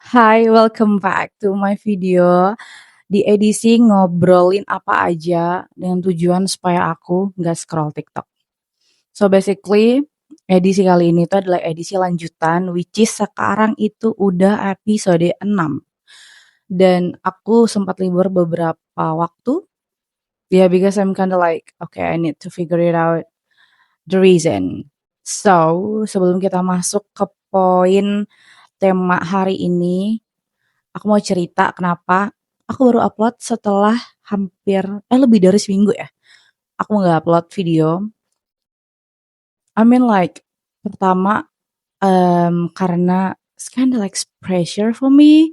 Hai, welcome back to my video. Di edisi ngobrolin apa aja dengan tujuan supaya aku nggak scroll TikTok. So basically, edisi kali ini tuh adalah edisi lanjutan, which is sekarang itu udah episode 6. Dan aku sempat libur beberapa waktu. Yeah, because I'm kinda like, okay, I need to figure it out the reason. So, sebelum kita masuk ke poin tema hari ini, aku mau cerita kenapa aku baru upload setelah lebih dari seminggu ya, aku nggak upload video. I mean like, pertama, karena it's kinda like pressure for me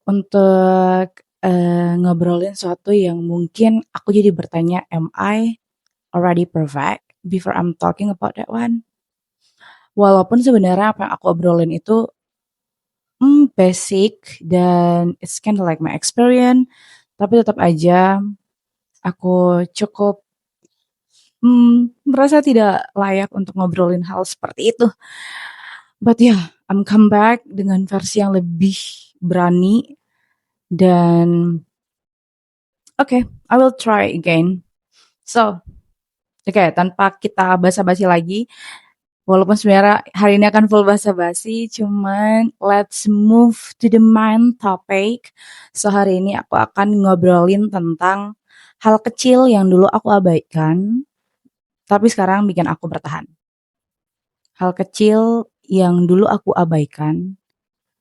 untuk, ngobrolin sesuatu yang mungkin aku jadi bertanya, "Am I already perfect before I'm talking about that one?" Walaupun sebenarnya apa yang aku obrolin itu, basic dan it's kinda like my experience, tapi tetap aja aku cukup, merasa tidak layak untuk ngobrolin hal seperti itu. But yeah, I'm come back dengan versi yang lebih berani dan okay, I will try again. So, okay, tanpa kita basa-basi lagi, walaupun sebenarnya hari ini akan full basa-basi, cuman let's move to the main topic. So, hari ini aku akan ngobrolin tentang hal kecil yang dulu aku abaikan, tapi sekarang bikin aku bertahan. Hal kecil yang dulu aku abaikan,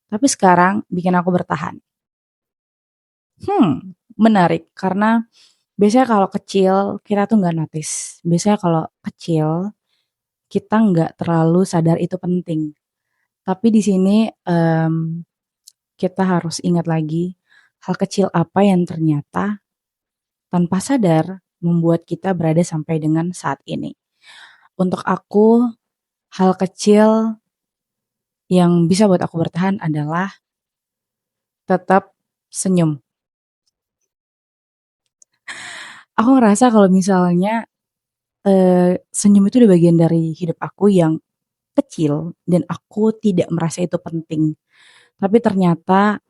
tapi sekarang bikin aku bertahan. Menarik karena biasanya kalau kecil kita tuh nggak notice. Biasanya kalau kecil kita nggak terlalu sadar itu penting. Tapi di sini kita harus ingat lagi hal kecil apa yang ternyata tanpa sadar membuat kita berada sampai dengan saat ini. Untuk aku, hal kecil yang bisa buat aku bertahan adalah tetap senyum. Aku ngerasa kalau misalnya, senyum itu udah bagian dari hidup aku yang kecil dan aku tidak merasa itu penting. Tapi ternyata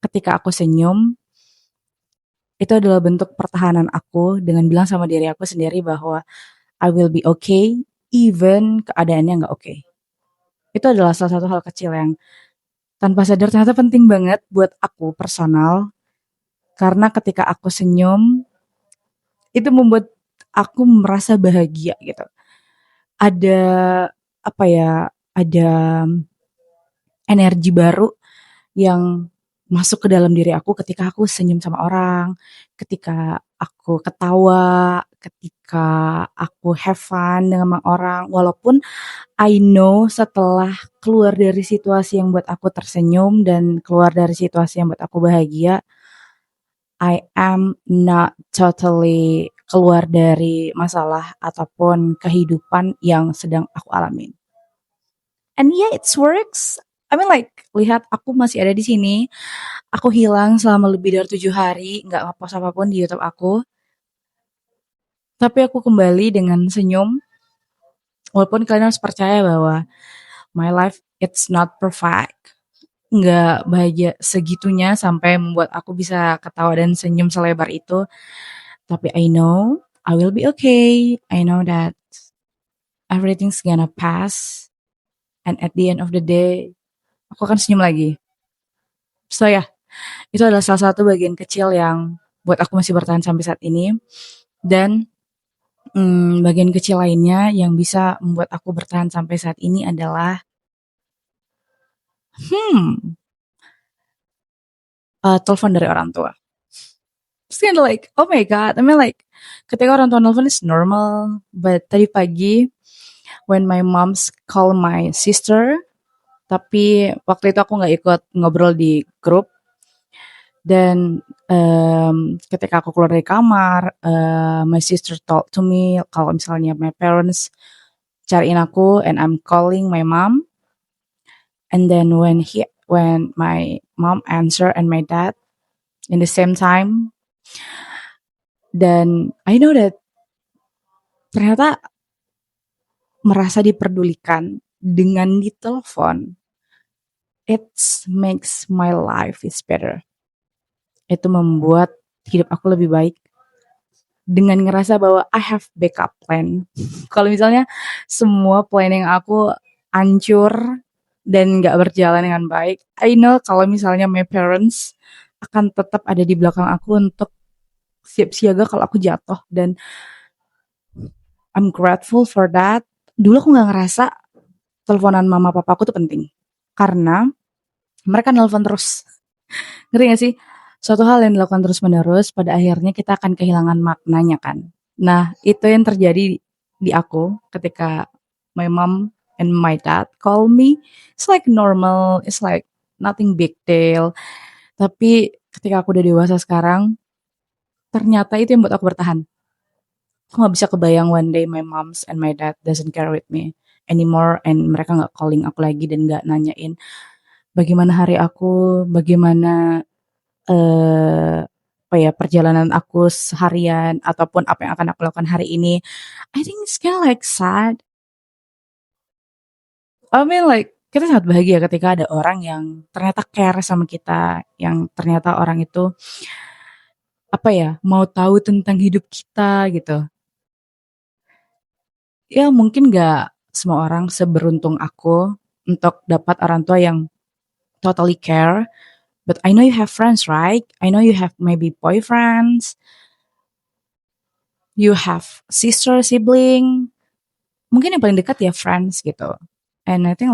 ketika aku senyum, itu adalah bentuk pertahanan aku dengan bilang sama diri aku sendiri bahwa I will be okay even keadaannya nggak oke. Itu adalah salah satu hal kecil yang tanpa sadar ternyata penting banget buat aku personal, karena ketika aku senyum, itu membuat aku merasa bahagia gitu. Ada, apa ya, ada energi baru yang masuk ke dalam diri aku ketika aku senyum sama orang, ketika aku ketawa, ketika aku have fun dengan orang. Walaupun I know setelah keluar dari situasi yang buat aku tersenyum dan keluar dari situasi yang buat aku bahagia, I am not totally keluar dari masalah ataupun kehidupan yang sedang aku alamin. And yeah, it works. I mean like, lihat aku masih ada di sini. Aku hilang selama lebih dari 7 hari, nggak nge-post apapun di YouTube aku. Tapi aku kembali dengan senyum. Walaupun kalian harus percaya bahwa my life it's not perfect. Nggak bahagia segitunya sampai membuat aku bisa ketawa dan senyum selebar itu. Tapi I know I will be okay. I know that everything's gonna pass. And at the end of the day, aku akan senyum lagi. So ya, itu adalah salah satu bagian kecil yang buat aku masih bertahan sampai saat ini. Dan bagian kecil lainnya yang bisa membuat aku bertahan sampai saat ini adalah, telepon dari orang tua. It's kinda like, oh my god, I mean like, ketika orang tua nelfon is normal, but tadi pagi when my moms call my sister, tapi waktu itu aku nggak ikut ngobrol di grup. Dan, ketika aku keluar dari kamar, my sister told to me kalau misalnya my parents cariin aku and I'm calling my mom, and then when my mom answer and my dad in the same time, dan I know that ternyata merasa diperdulikan dengan ditelepon, it makes my life is better. Itu membuat hidup aku lebih baik dengan ngerasa bahwa I have backup plan. Kalau misalnya semua planning aku hancur dan nggak berjalan dengan baik, I know kalau misalnya my parents akan tetap ada di belakang aku untuk siap siaga kalau aku jatuh, dan I'm grateful for that. Dulu aku nggak ngerasa teleponan mama papa aku tuh penting karena mereka nelpon terus. Ngerti gak sih? Suatu hal yang dilakukan terus-menerus, pada akhirnya kita akan kehilangan maknanya kan. Nah, itu yang terjadi di aku ketika my mom and my dad call me. It's like normal, it's like nothing big deal. Tapi ketika aku udah dewasa sekarang, ternyata itu yang buat aku bertahan. Aku gak bisa kebayang one day my moms and my dad doesn't care with me anymore, and mereka gak calling aku lagi dan gak nanyain bagaimana hari aku, bagaimana apa ya, perjalanan aku seharian ataupun apa yang akan aku lakukan hari ini. I think it's kinda like sad. I mean like kita sangat bahagia ketika ada orang yang ternyata care sama kita, yang ternyata orang itu apa ya, mau tahu tentang hidup kita gitu. Ya mungkin gak semua orang seberuntung aku untuk dapat orang tua yang totally care, but I know you have friends, right? I know you have maybe boyfriends, you have sister, sibling, mungkin yang paling dekat ya friends gitu. And I think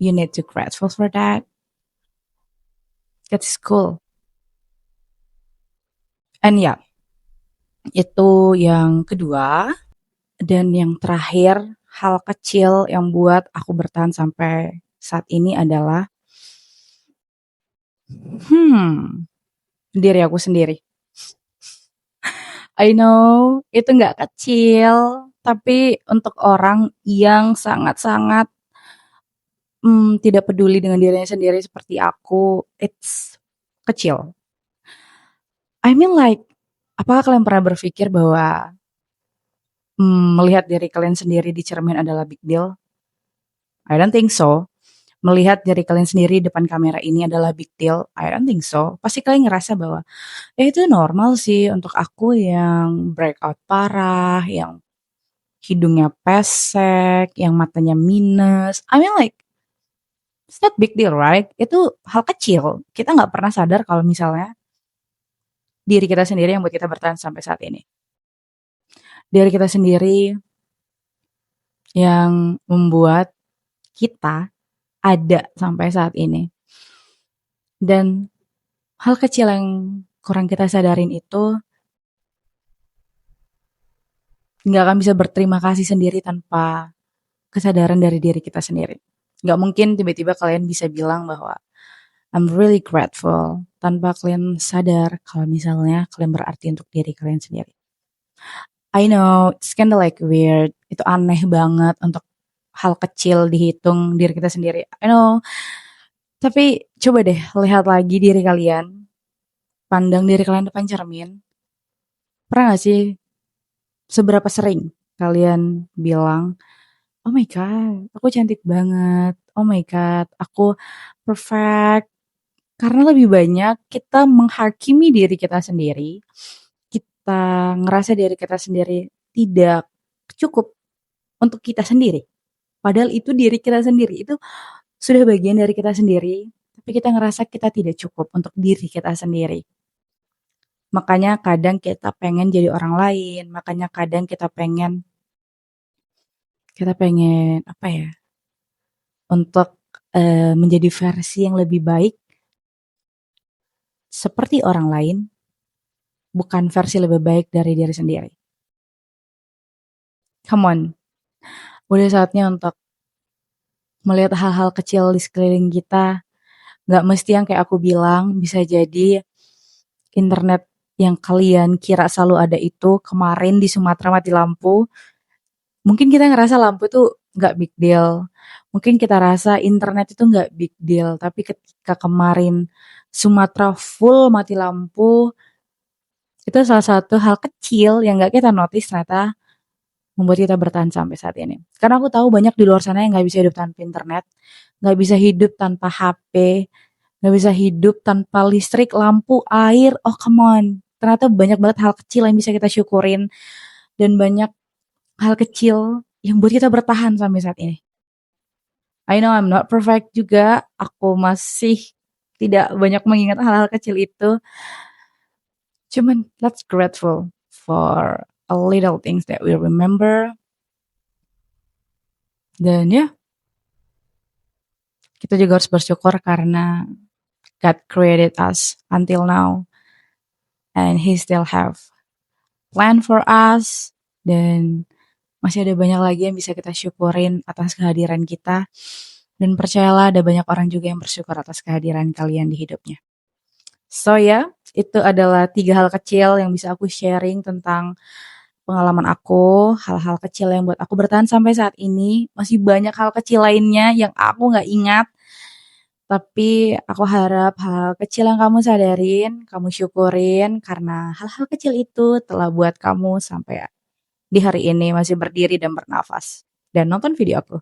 you need to grateful for that. That's cool. And ya, itu yang kedua. Dan yang terakhir, hal kecil yang buat aku bertahan sampai saat ini adalah diri aku sendiri. I know itu nggak kecil, tapi untuk orang yang sangat-sangat tidak peduli dengan dirinya sendiri seperti aku, it's kecil. I mean like, apakah kalian pernah berpikir bahwa melihat diri kalian sendiri di cermin adalah big deal? I don't think so. Melihat diri kalian sendiri depan kamera ini adalah big deal? I don't think so. Pasti kalian ngerasa bahwa ya itu normal sih untuk aku yang breakout parah, yang hidungnya pesek, yang matanya minus. I mean like, it's not big deal, right? Itu hal kecil. Kita nggak pernah sadar kalau misalnya diri kita sendiri yang buat kita bertahan sampai saat ini. Diri kita sendiri yang membuat kita ada sampai saat ini. Dan hal kecil yang kurang kita sadarin itu nggak akan bisa berterima kasih sendiri tanpa kesadaran dari diri kita sendiri. Nggak mungkin tiba-tiba kalian bisa bilang bahwa I'm really grateful tanpa kalian sadar kalau misalnya kalian berarti untuk diri kalian sendiri. I know, it's kinda like weird. Itu aneh banget untuk hal kecil dihitung diri kita sendiri. I know. Tapi coba deh lihat lagi diri kalian. Pandang diri kalian depan cermin. Pernah gak sih seberapa sering kalian bilang, oh my god, aku cantik banget. Oh my god, aku perfect. Karena lebih banyak kita menghakimi diri kita sendiri. Kita ngerasa diri kita sendiri tidak cukup untuk kita sendiri. Padahal itu diri kita sendiri. Itu sudah bagian dari kita sendiri. Tapi kita ngerasa kita tidak cukup untuk diri kita sendiri. Makanya kadang kita pengen jadi orang lain. Makanya kadang kita pengen apa ya? Untuk menjadi versi yang lebih baik seperti orang lain, bukan versi lebih baik dari diri sendiri. Come on. Udah saatnya untuk melihat hal-hal kecil di sekeliling kita. Gak mesti yang kayak aku bilang, bisa jadi internet yang kalian kira selalu ada itu kemarin di Sumatera mati lampu. Mungkin kita ngerasa lampu tuh gak big deal. Mungkin kita rasa internet itu gak big deal. Tapi ketika kemarin Sumatera full mati lampu, itu salah satu hal kecil yang gak kita notice ternyata membuat kita bertahan sampai saat ini. Karena aku tahu banyak di luar sana yang nggak bisa hidup tanpa internet, nggak bisa hidup tanpa HP, nggak bisa hidup tanpa listrik, lampu, air. Oh come on, ternyata banyak banget hal kecil yang bisa kita syukurin dan banyak hal kecil yang buat kita bertahan sampai saat ini. I know I'm not perfect juga, aku masih tidak banyak mengingat hal-hal kecil itu. Cuman let's grateful for a little things that we remember. Dan ya, kita juga harus bersyukur karena God created us until now and He still have plan for us, dan masih ada banyak lagi yang bisa kita syukurin atas kehadiran kita, dan percayalah ada banyak orang juga yang bersyukur atas kehadiran kalian di hidupnya. So ya, itu adalah 3 hal kecil yang bisa aku sharing tentang pengalaman aku, hal-hal kecil yang buat aku bertahan sampai saat ini. Masih banyak hal kecil lainnya yang aku nggak ingat, tapi aku harap hal kecil yang kamu sadarin, kamu syukurin karena hal-hal kecil itu telah buat kamu sampai di hari ini masih berdiri dan bernafas dan nonton video aku.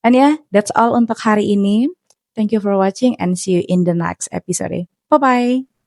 And yeah, that's all untuk hari ini. Thank you for watching and see you in the next episode. Bye-bye.